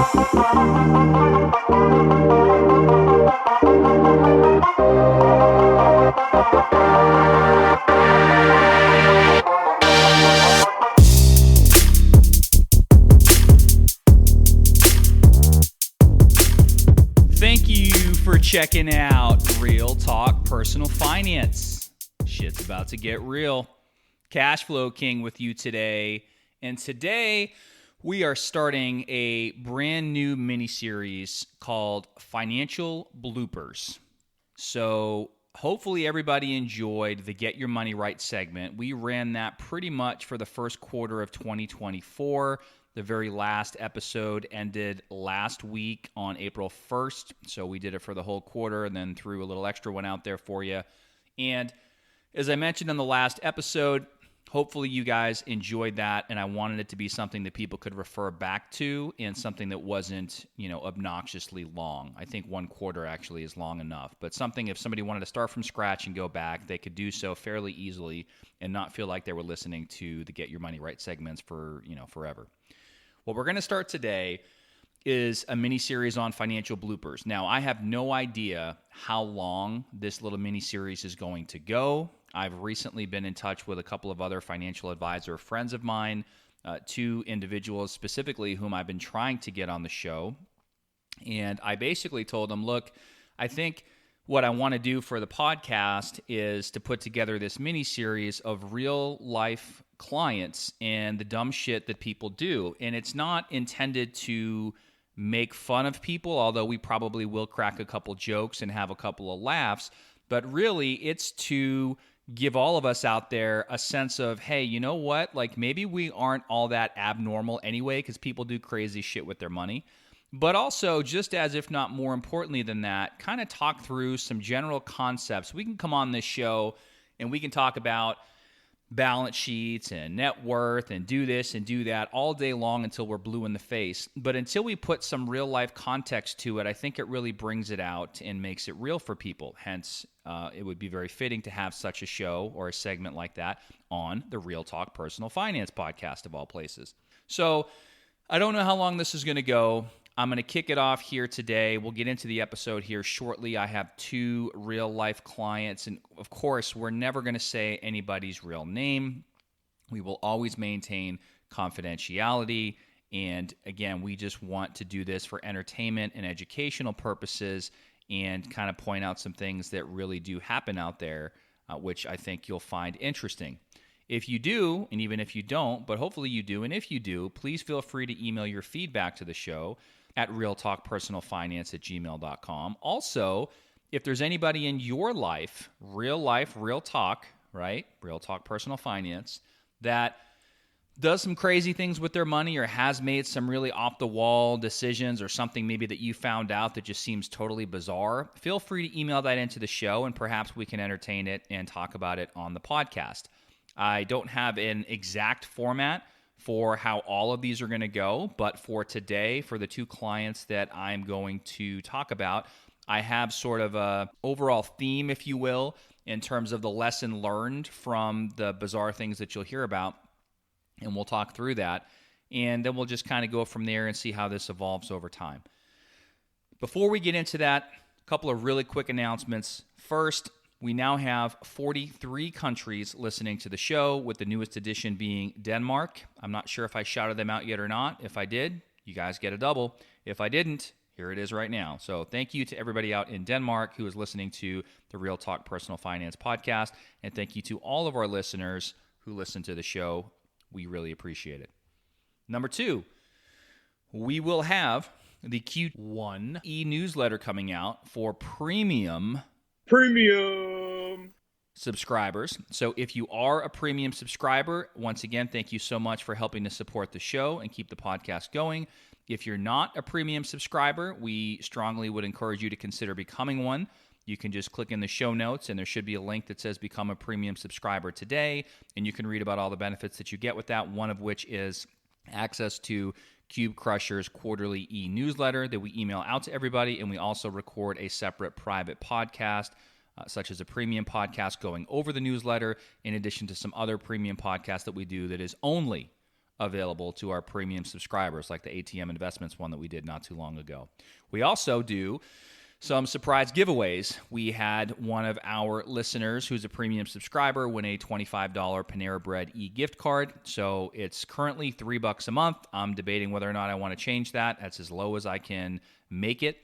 Thank you for checking out Real Talk Personal Finance. Shit's about to get real. Cash Flow King with you today. And today we are starting a brand new mini-series called Financial Bloopers. So hopefully everybody enjoyed the Get Your Money Right segment. We ran that pretty much for the first quarter of 2024. The very last episode ended last week on April 1st. So we did it for the whole quarter and then threw a little extra one out there for you. And as I mentioned in the last episode, hopefully you guys enjoyed that, and I wanted it to be something that people could refer back to and something that wasn't, obnoxiously long. I think one quarter actually is long enough, but something if somebody wanted to start from scratch and go back, they could do so fairly easily and not feel like they were listening to the Get Your Money Right segments for, forever. What we're going to start today is a mini-series on financial bloopers. Now, I have no idea how long this little mini-series is going to go. I've recently been in touch with a couple of other financial advisor friends of mine, two individuals specifically whom I've been trying to get on the show. And I basically told them, look, I think what I want to do for the podcast is to put together this mini-series of real-life clients and the dumb shit that people do. And it's not intended to make fun of people, although we probably will crack a couple jokes and have a couple of laughs. But really, it's to give all of us out there a sense of, hey, you know what? Like maybe we aren't all that abnormal anyway because people do crazy shit with their money. But also, just as if not more importantly than that, kind of talk through some general concepts. We can come on this show and we can talk about balance sheets and net worth and do this and do that all day long until we're blue in the face. But until we put some real life context to it, I think it really brings it out and makes it real for people. Hence, it would be very fitting to have such a show or a segment like that on the Real Talk Personal Finance podcast of all places. So I don't know how long this is going to go. I'm going to kick it off here today. We'll get into the episode here shortly. I have two real-life clients, and of course, we're never going to say anybody's real name. We will always maintain confidentiality, and again, we just want to do this for entertainment and educational purposes and kind of point out some things that really do happen out there, which I think you'll find interesting. If you do, and even if you don't, but hopefully you do, and if you do, please feel free to email your feedback to the show at realtalkpersonalfinance@gmail.com. Also, if there's anybody in your life, real talk, right? Real Talk Personal Finance, that does some crazy things with their money or has made some really off-the-wall decisions or something maybe that you found out that just seems totally bizarre, feel free to email that into the show and perhaps we can entertain it and talk about it on the podcast. I don't have an exact format for how all of these are going to go, but for today, for the two clients that I'm going to talk about, I have sort of a overall theme, if you will, in terms of the lesson learned from the bizarre things that you'll hear about, and we'll talk through that, and then we'll just kind of go from there and see how this evolves over time. Before we get into that, a couple of really quick announcements. First, we now have 43 countries listening to the show, with the newest addition being Denmark. I'm not sure if I shouted them out yet or not. If I did, you guys get a double. If I didn't, here it is right now. So thank you to everybody out in Denmark who is listening to the Real Talk Personal Finance podcast, and thank you to all of our listeners who listen to the show. We really appreciate it. Number two, we will have the Q1 e-newsletter coming out for premium subscribers. So if you are a premium subscriber, once again, thank you so much for helping to support the show and keep the podcast going. If you're not a premium subscriber, we strongly would encourage you to consider becoming one. You can just click in the show notes, and there should be a link that says Become a Premium Subscriber today, and you can read about all the benefits that you get with that, one of which is access to Cube Crusher's quarterly e-newsletter that we email out to everybody, and we also record a separate private podcast, such as a premium podcast going over the newsletter, in addition to some other premium podcasts that we do that is only available to our premium subscribers, like the ATM Investments one that we did not too long ago. We also do some surprise giveaways. We had one of our listeners who's a premium subscriber win a $25 Panera Bread e-gift card. So it's currently $3 a month. I'm debating whether or not I want to change that. That's as low as I can make it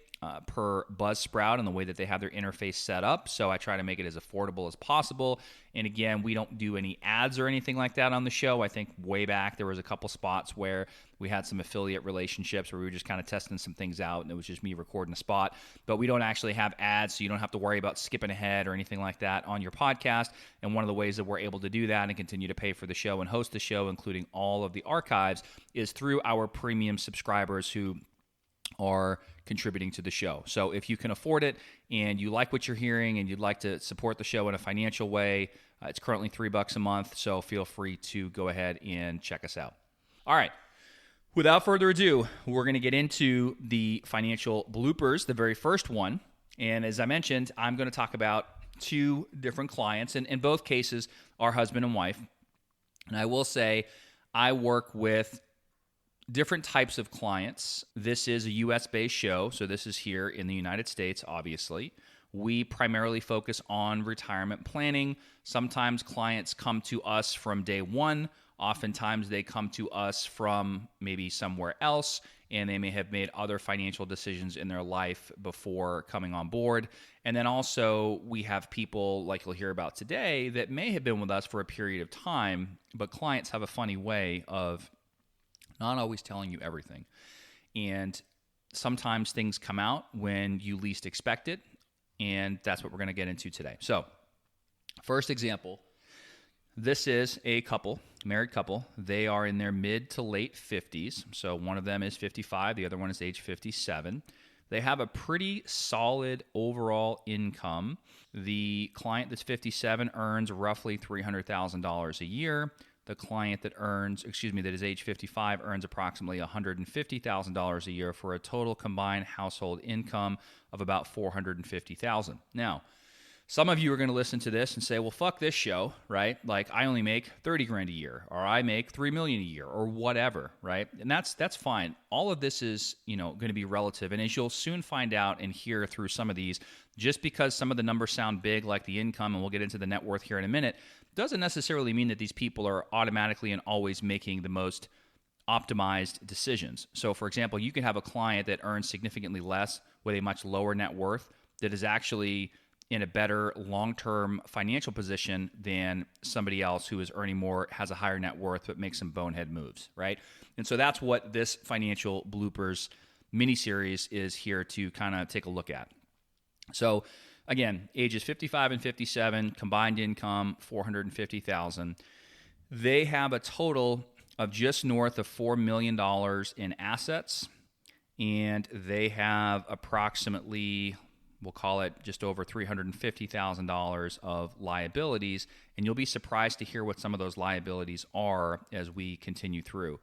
per Buzzsprout and the way that they have their interface set up. So I try to make it as affordable as possible. And again, we don't do any ads or anything like that on the show. I think way back there was a couple spots where we had some affiliate relationships where we were just kind of testing some things out, and it was just me recording a spot. But we don't actually have ads, so you don't have to worry about skipping ahead or anything like that on your podcast. And one of the ways that we're able to do that and continue to pay for the show and host the show, including all of the archives, is through our premium subscribers who are contributing to the show. So if you can afford it and you like what you're hearing and you'd like to support the show in a financial way, it's currently $3 a month, so feel free to go ahead and check us out. All right. Without further ado, we're going to get into the financial bloopers, the very first one. And as I mentioned, I'm going to talk about two different clients, and in both cases are husband and wife. And I will say I work with different types of clients. This is a US-based show, so this is here in the United States, obviously. We primarily focus on retirement planning. Sometimes clients come to us from day one. Oftentimes they come to us from maybe somewhere else, and they may have made other financial decisions in their life before coming on board. And then also we have people like you'll hear about today that may have been with us for a period of time, but clients have a funny way of not always telling you everything. And sometimes things come out when you least expect it, and that's what we're going to get into today. So, first example, this is a couple, married couple. They are in their mid to late 50s. So one of them is 55, the other one is age 57. They have a pretty solid overall income. The client that's 57 earns roughly $300,000 a year. The client that is age 55 earns approximately $150,000 a year for a total combined household income of about $450,000. Now, some of you are going to listen to this and say, well, fuck this show, right? Like I only make 30 grand a year, or I make 3 million a year, or whatever, right? And that's fine. All of this is, going to be relative. And as you'll soon find out and hear through some of these, just because some of the numbers sound big, like the income, and we'll get into the net worth here in a minute, doesn't necessarily mean that these people are automatically and always making the most optimized decisions. So for example, you can have a client that earns significantly less with a much lower net worth that is actually in a better long-term financial position than somebody else who is earning more, has a higher net worth, but makes some bonehead moves, right? And so that's what this financial bloopers mini-series is here to kind of take a look at. So again, ages 55 and 57, combined income, $450,000. They have a total of just north of $4 million in assets, and they have approximately, we'll call it just over $350,000 of liabilities, and you'll be surprised to hear what some of those liabilities are as we continue through.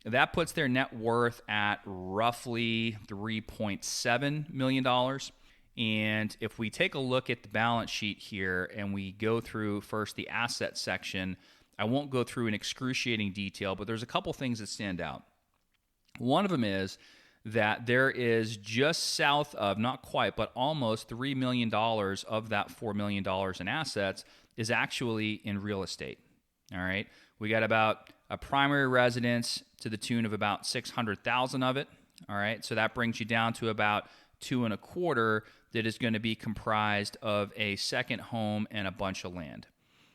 That puts their net worth at roughly $3.7 million. And if we take a look at the balance sheet here and we go through first the asset section, I won't go through in excruciating detail, but there's a couple things that stand out. One of them is that there is just south of, not quite, but almost $3 million of that $4 million in assets is actually in real estate. All right. We got about a primary residence to the tune of about $600,000 of it. All right. So that brings you down to about $2.25 that is going to be comprised of a second home and a bunch of land.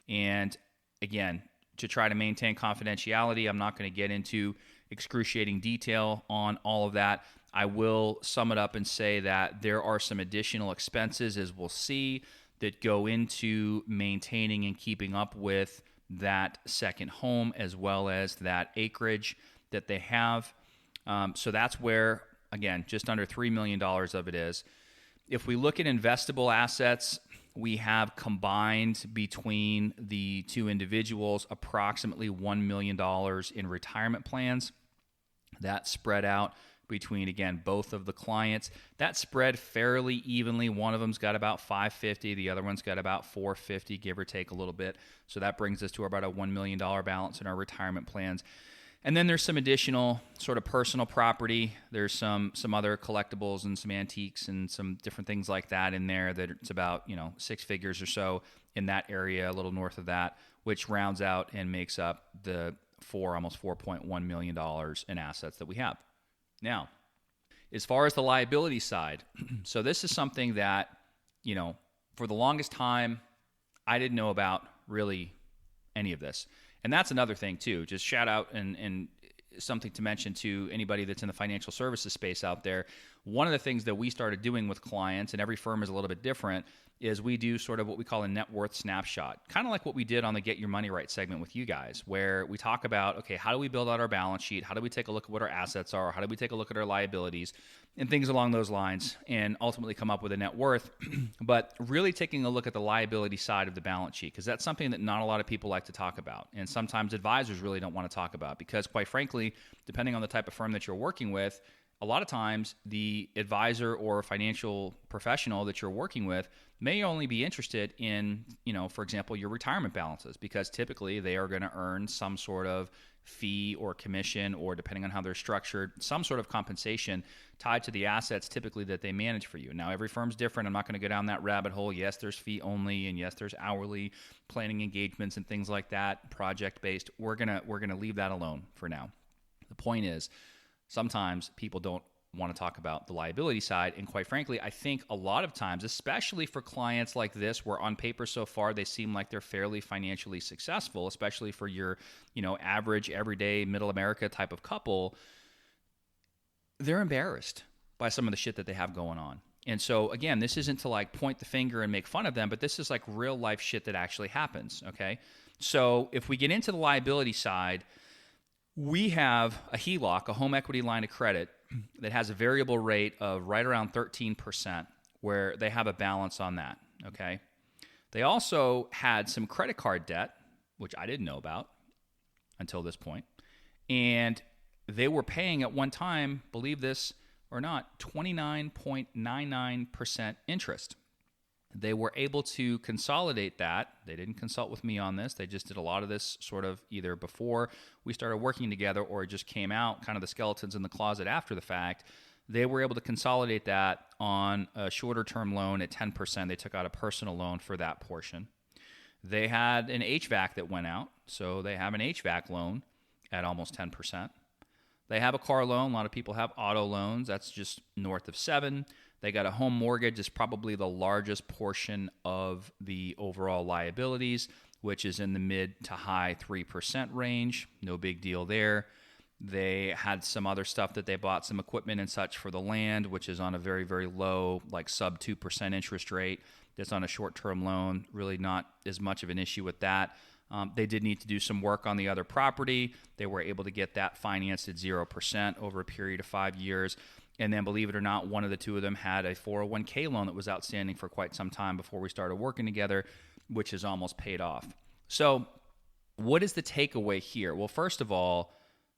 And again, to try to maintain confidentiality, I'm not going to get into excruciating detail on all of that. I will sum it up and say that there are some additional expenses, as we'll see, that go into maintaining and keeping up with that second home as well as that acreage that they have. So that's where, again, just under $3 million of it is. If we look at investable assets, we have combined between the two individuals approximately $1 million in retirement plans. That's spread out between, again, both of the clients. That spread fairly evenly. One of them's got about $550, the other one's got about $450, give or take a little bit. So that brings us to about a $1 million balance in our retirement plans. And then there's some additional sort of personal property. There's some other collectibles and some antiques and some different things like that in there that it's about, 6 figures or so in that area, a little north of that, which rounds out and makes up the almost $4.1 million in assets that we have. Now, as far as the liability side, so this is something that, for the longest time, I didn't know about really any of this. And that's another thing too. Just shout out and something to mention to anybody that's in the financial services space out there. One of the things that we started doing with clients, and every firm is a little bit different, is we do sort of what we call a net worth snapshot, kind of like what we did on the Get Your Money Right segment with you guys, where we talk about, okay, how do we build out our balance sheet? How do we take a look at what our assets are? How do we take a look at our liabilities and things along those lines, and ultimately come up with a net worth? But really taking a look at the liability side of the balance sheet, because that's something that not a lot of people like to talk about. And sometimes advisors really don't want to talk about, because quite frankly, depending on the type of firm that you're working with, a lot of times the advisor or financial professional that you're working with may only be interested in, for example, your retirement balances, because typically they are going to earn some sort of fee or commission, or depending on how they're structured, some sort of compensation tied to the assets typically that they manage for you. Now, every firm's different. I'm not going to go down that rabbit hole. Yes, there's fee only, and yes, there's hourly planning engagements and things like that, project-based. We're gonna leave that alone for now. The point is, sometimes people don't want to talk about the liability side. And quite frankly, I think a lot of times, especially for clients like this, where on paper so far they seem like they're fairly financially successful, especially for your, average, everyday, middle America type of couple, they're embarrassed by some of the shit that they have going on. And so again, this isn't to like point the finger and make fun of them, but this is like real life shit that actually happens, okay? So if we get into the liability side, we have a HELOC, a home equity line of credit, that has a variable rate of right around 13%, where they have a balance on that, okay? They also had some credit card debt, which I didn't know about until this point, and they were paying at one time, believe this or not, 29.99% interest. They were able to consolidate that. They didn't consult with me on this. They just did a lot of this sort of either before we started working together, or it just came out, kind of the skeletons in the closet after the fact. They were able to consolidate that on a shorter term loan at 10%. They took out a personal loan for that portion. They had an HVAC that went out, so they have an HVAC loan at almost 10%. They have a car loan. A lot of people have auto loans. That's just north of 7%. They got a home mortgage. Is probably the largest portion of the overall liabilities, which is in the mid to high 3% range. No big deal there. They had some other stuff that they bought, some equipment and such for the land, which is on a very, very low, like sub 2% interest rate. That's on a short-term loan. Really not as much of an issue with that. They did need to do some work on the other property. They were able to get that financed at 0% over a period of 5 years. And then, believe it or not, one of the two of them had a 401k loan that was outstanding for quite some time before we started working together, which is almost paid off. So what is the takeaway here? Well, first of all,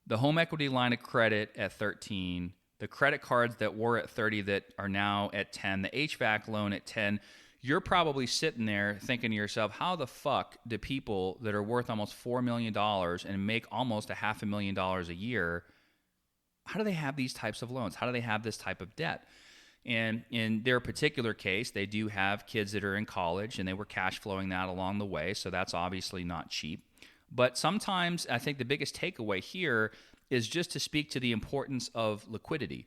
the home equity line of credit at 13, the credit cards that were at 30 that are now at 10, the HVAC loan at 10, you're probably sitting there thinking to yourself, how the fuck do people that are worth almost $4 million and make almost $500,000 a year, how do they have these types of loans? How do they have this type of debt? And in their particular case, they do have kids that are in college, and they were cash flowing that along the way, so that's obviously not cheap. But sometimes I think the biggest takeaway here is just to speak to the importance of liquidity,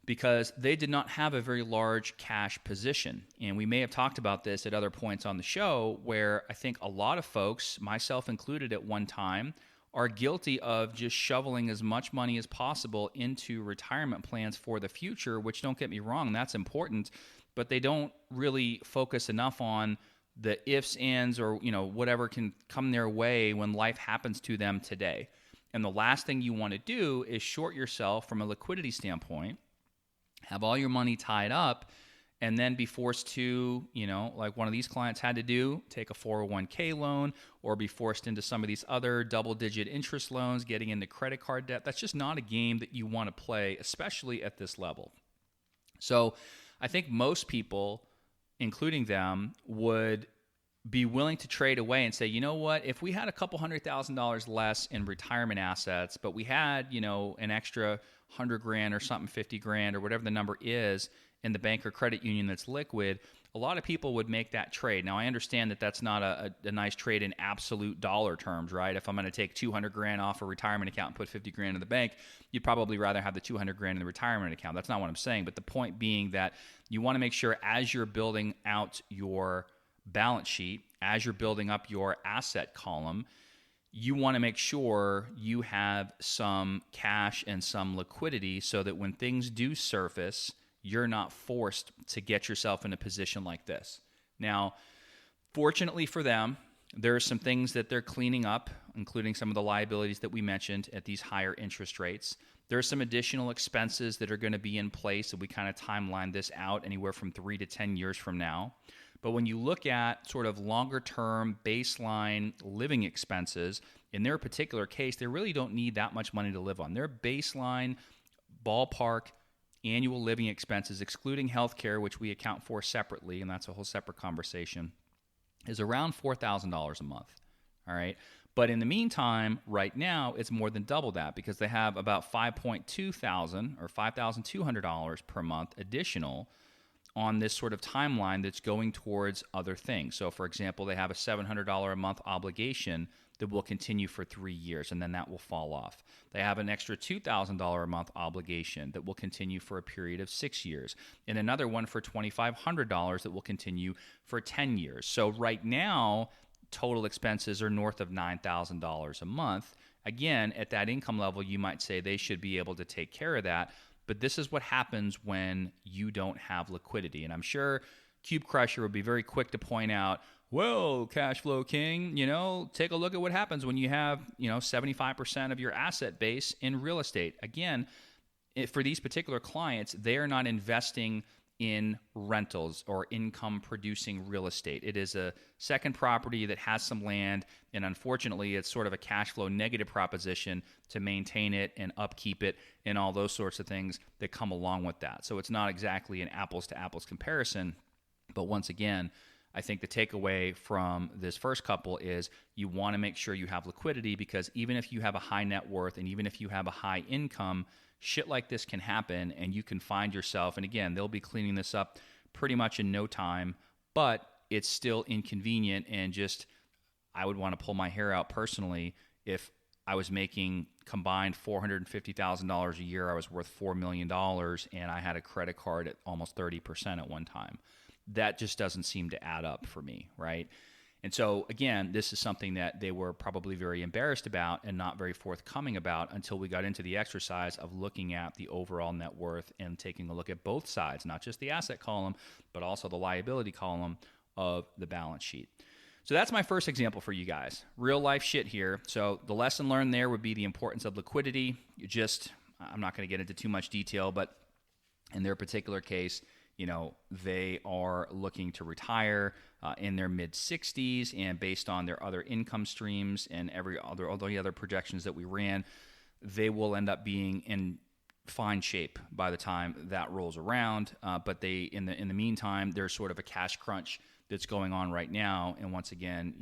because they did not have a very large cash position. And we may have talked about this at other points on the show, where I think a lot of folks, myself included at one time, are guilty of just shoveling as much money as possible into retirement plans for the future, which, don't get me wrong, that's important, but they don't really focus enough on the ifs, ands, or whatever can come their way when life happens to them today. And the last thing you want to do is short yourself from a liquidity standpoint, have all your money tied up, and then be forced to, like one of these clients had to do, take a 401k loan, or be forced into some of these other double-digit interest loans, getting into credit card debt. That's just not a game that you want to play, especially at this level. So I think most people, including them, would be willing to trade away and say, you know what, if we had a couple $100,000 less in retirement assets, but we had, an extra 100 grand or something, 50 grand or whatever the number is in the bank or credit union that's liquid, a lot of people would make that trade. Now, I understand that that's not a nice trade in absolute dollar terms, right? If I'm going to take 200 grand off a retirement account and put 50 grand in the bank, you'd probably rather have the 200 grand in the retirement account. That's not what I'm saying. But the point being that you want to make sure as you're building out your balance sheet, as you're building up your asset column, you want to make sure you have some cash and some liquidity so that when things do surface, you're not forced to get yourself in a position like this. Now, fortunately for them, there are some things that they're cleaning up, including some of the liabilities that we mentioned at these higher interest rates. There are some additional expenses that are going to be in place, and we kind of timeline this out anywhere from 3 to 10 years from now. But when you look at sort of longer term baseline living expenses, in their particular case, they really don't need that much money to live on. Their baseline ballpark annual living expenses, excluding healthcare, which we account for separately, and that's a whole separate conversation, is around $4,000 a month. All right. But in the meantime, right now, it's more than double that because they have about $5,200 or $5,200 per month additional on this sort of timeline that's going towards other things. So, for example, they have a $700 a month obligation that will continue for 3 years, and then that will fall off. They have an extra $2,000 a month obligation that will continue for a period of 6 years, and another one for $2,500 that will continue for 10 years. So right now, total expenses are north of $9,000 a month. Again, at that income level, you might say they should be able to take care of that, but this is what happens when you don't have liquidity. And I'm sure Cube Crusher would be very quick to point out, well, Cash Flow King, take a look at what happens when you have, 75% of your asset base in real estate. Again, for these particular clients, they are not investing in rentals or income producing real estate. It is a second property that has some land, and unfortunately, it's sort of a cash flow negative proposition to maintain it and upkeep it and all those sorts of things that come along with that. So it's not exactly an apples to apples comparison, but once again, I think the takeaway from this first couple is you want to make sure you have liquidity because even if you have a high net worth and even if you have a high income, shit like this can happen and you can find yourself, and again, they'll be cleaning this up pretty much in no time, but it's still inconvenient and just, I would want to pull my hair out personally if I was making combined $450,000 a year, I was worth $4 million, and I had a credit card at almost 30% at one time. That just doesn't seem to add up for me, right? And so, again, this is something that they were probably very embarrassed about and not very forthcoming about until we got into the exercise of looking at the overall net worth and taking a look at both sides, not just the asset column, but also the liability column of the balance sheet. So that's my first example for you guys. Real life shit here. So the lesson learned there would be the importance of liquidity. I'm not going to get into too much detail, but in their particular case, they are looking to retire in their mid-60s, and based on their other income streams and all the other projections that we ran, they will end up being in fine shape by the time that rolls around. But they, in the meantime, there's sort of a cash crunch that's going on right now. And once again,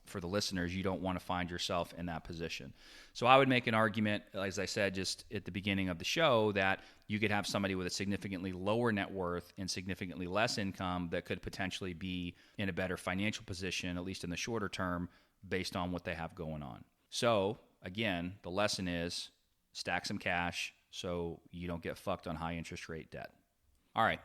for the listeners, you don't want to find yourself in that position. So I would make an argument, as I said just at the beginning of the show, that you could have somebody with a significantly lower net worth and significantly less income that could potentially be in a better financial position, at least in the shorter term, based on what they have going on. So again, the lesson is stack some cash so you don't get fucked on high interest rate debt. All right,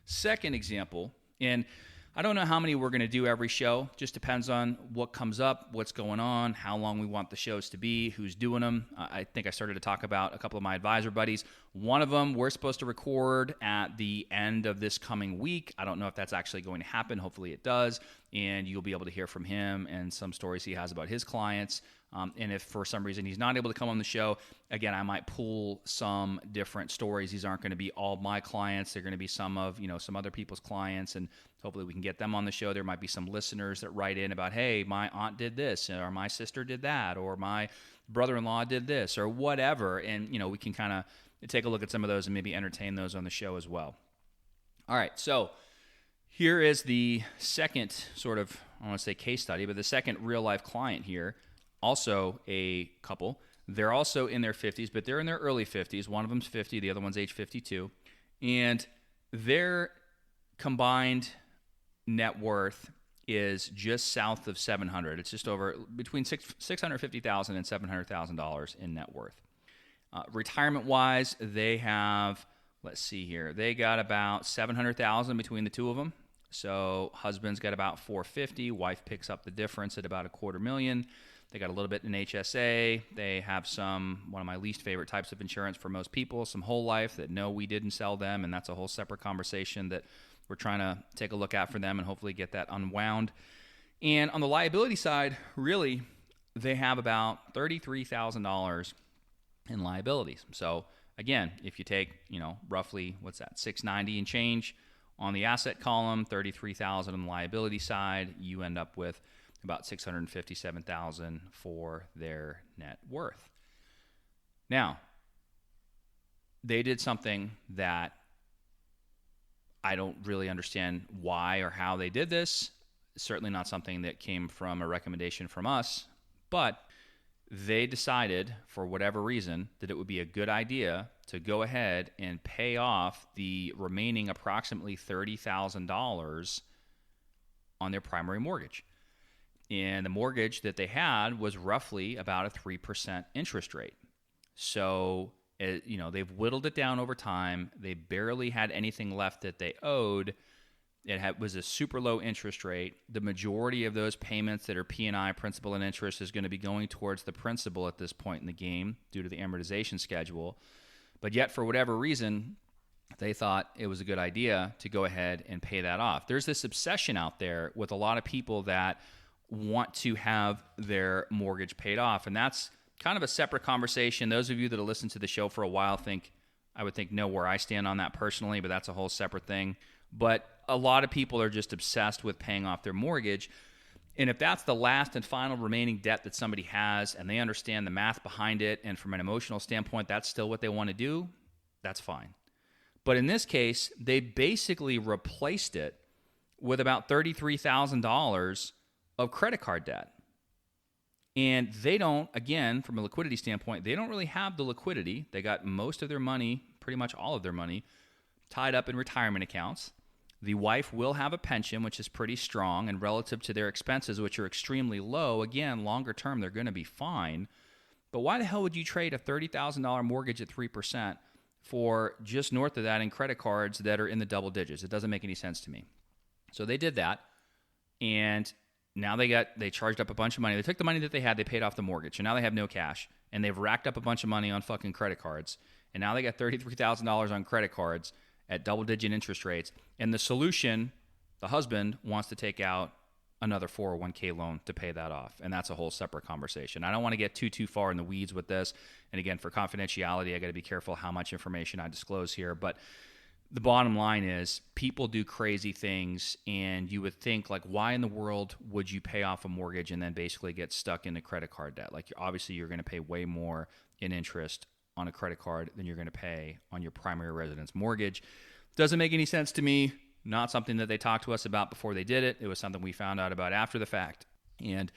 second example, and I don't know how many we're going to do every show. Just depends on what comes up, what's going on, how long we want the shows to be, who's doing them. I think I started to talk about a couple of my advisor buddies. One of them we're supposed to record at the end of this coming week. I don't know if that's actually going to happen. Hopefully it does. And you'll be able to hear from him and some stories he has about his clients. And if for some reason he's not able to come on the show, again, I might pull some different stories. These aren't going to be all my clients. They're going to be some of, some other people's clients, and hopefully we can get them on the show. There might be some listeners that write in about, hey, my aunt did this, or my sister did that, or my brother-in-law did this, or whatever. And, we can kind of take a look at some of those and maybe entertain those on the show as well. All right, so Here is the second sort of, I don't want to say case study, but the second real life client here, also a couple. They're also in their 50s, but they're in their early 50s. One of them's 50, the other one's age 52. And their combined net worth is just south of 700. It's just over between $650,000 and $700,000 in net worth. Retirement-wise, they have, let's see here, they got about $700,000 between the two of them. So husband's got about $450,000. Wife picks up the difference at about $250,000. They got a little bit in HSA. They have one of my least favorite types of insurance for most people, some whole life that no, we didn't sell them, and that's a whole separate conversation that we're trying to take a look at for them and hopefully get that unwound. And on the liability side, really, they have about $33,000 in liabilities. So again, if you take, roughly, what's that, $690 and change on the asset column, $33,000 on the liability side, you end up with about $657,000 for their net worth. Now, they did something that I don't really understand why or how they did this. Certainly not something that came from a recommendation from us, but they decided, for whatever reason, that it would be a good idea to go ahead and pay off the remaining approximately $30,000 on their primary mortgage. And the mortgage that they had was roughly about a 3% interest rate. So, they've whittled it down over time. They barely had anything left that they owed. It was a super low interest rate. The majority of those payments that are P&I, principal and interest, is going to be going towards the principal at this point in the game due to the amortization schedule. But yet, for whatever reason, they thought it was a good idea to go ahead and pay that off. There's this obsession out there with a lot of people that want to have their mortgage paid off, and that's kind of a separate conversation. Those of you that have listened to the show for a while I would think know where I stand on that personally, but that's a whole separate thing. But a lot of people are just obsessed with paying off their mortgage. And if that's the last and final remaining debt that somebody has and they understand the math behind it, and from an emotional standpoint, that's still what they want to do, that's fine. But in this case, they basically replaced it with about $33,000 of credit card debt. And they don't, again, from a liquidity standpoint, they don't really have the liquidity. They got most of their money, pretty much all of their money, tied up in retirement accounts. The wife will have a pension, which is pretty strong, and relative to their expenses, which are extremely low, again, longer term, they're going to be fine. But why the hell would you trade a $30,000 mortgage at 3% for just north of that in credit cards that are in the double digits? It doesn't make any sense to me. So they did that, and now they charged up a bunch of money. They took the money that they had, they paid off the mortgage, and now they have no cash, and they've racked up a bunch of money on fucking credit cards, and now they got $33,000 on credit cards at double-digit interest rates. And the solution, the husband wants to take out another 401k loan to pay that off, and that's a whole separate conversation. I don't want to get too far in the weeds with this, and again, for confidentiality, I got to be careful how much information I disclose here, but the bottom line is people do crazy things, and you would think, like, why in the world would you pay off a mortgage and then basically get stuck into credit card debt? Like, obviously, you're going to pay way more in interest on a credit card than you're going to pay on your primary residence mortgage. Doesn't make any sense to me. Not something that they talked to us about before they did it. It was something we found out about after the fact. And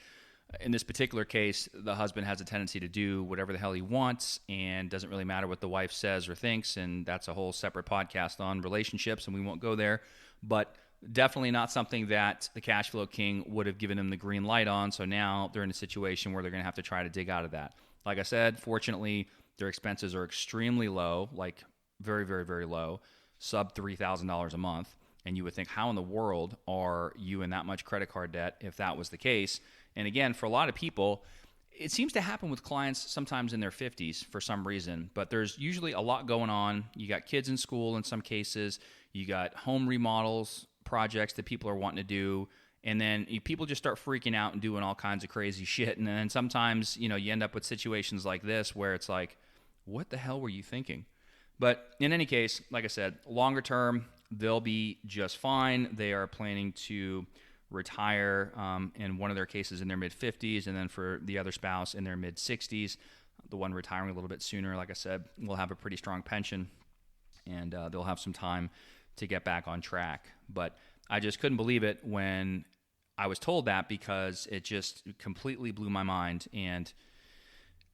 in this particular case, the husband has a tendency to do whatever the hell he wants, and doesn't really matter what the wife says or thinks, and that's a whole separate podcast on relationships, and we won't go there. But definitely not something that the cash flow king would have given him the green light on, so now they're in a situation where they're going to have to try to dig out of that. Like I said, fortunately, their expenses are extremely low, like very, very, very low, sub $3,000 a month, and you would think, how in the world are you in that much credit card debt if that was the case? And again, for a lot of people, it seems to happen with clients sometimes in their 50s for some reason, but there's usually a lot going on. You got kids in school in some cases. You got home remodels, projects that people are wanting to do, and then people just start freaking out and doing all kinds of crazy shit. And then sometimes, you end up with situations like this where it's like, what the hell were you thinking? But in any case, like I said, longer term, they'll be just fine. They are planning to retire in one of their cases in their mid-50s, and then for the other spouse in their mid-60s. The one retiring a little bit sooner, like I said, will have a pretty strong pension, and they'll have some time to get back on track. But I just couldn't believe it when I was told that, because it just completely blew my mind. And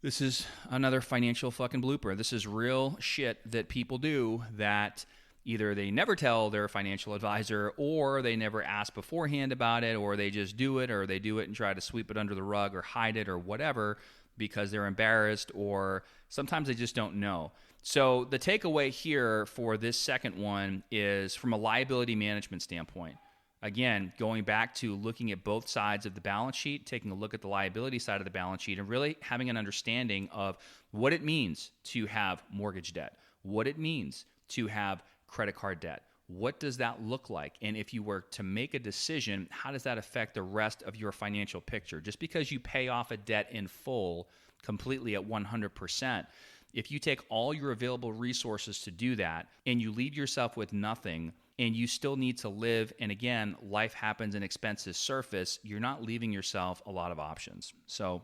this is another financial fucking blooper. This is real shit that people do that either they never tell their financial advisor, or they never ask beforehand about it, or they just do it, or they do it and try to sweep it under the rug or hide it or whatever because they're embarrassed, or sometimes they just don't know. So the takeaway here for this second one is from a liability management standpoint. Again, going back to looking at both sides of the balance sheet, taking a look at the liability side of the balance sheet, and really having an understanding of what it means to have mortgage debt, what it means to have credit card debt. What does that look like? And if you were to make a decision, how does that affect the rest of your financial picture? Just because you pay off a debt in full, completely at 100%, if you take all your available resources to do that and you leave yourself with nothing, and you still need to live, and again, life happens and expenses surface, you're not leaving yourself a lot of options. So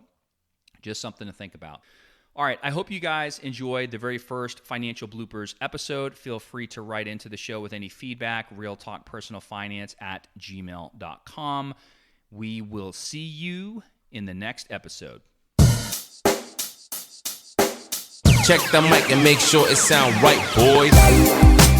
just something to think about. All right, I hope you guys enjoyed the very first Financial Bloopers episode. Feel free to write into the show with any feedback, realtalkpersonalfinance@gmail.com. We will see you in the next episode. Check the mic and make sure it sound right, boys.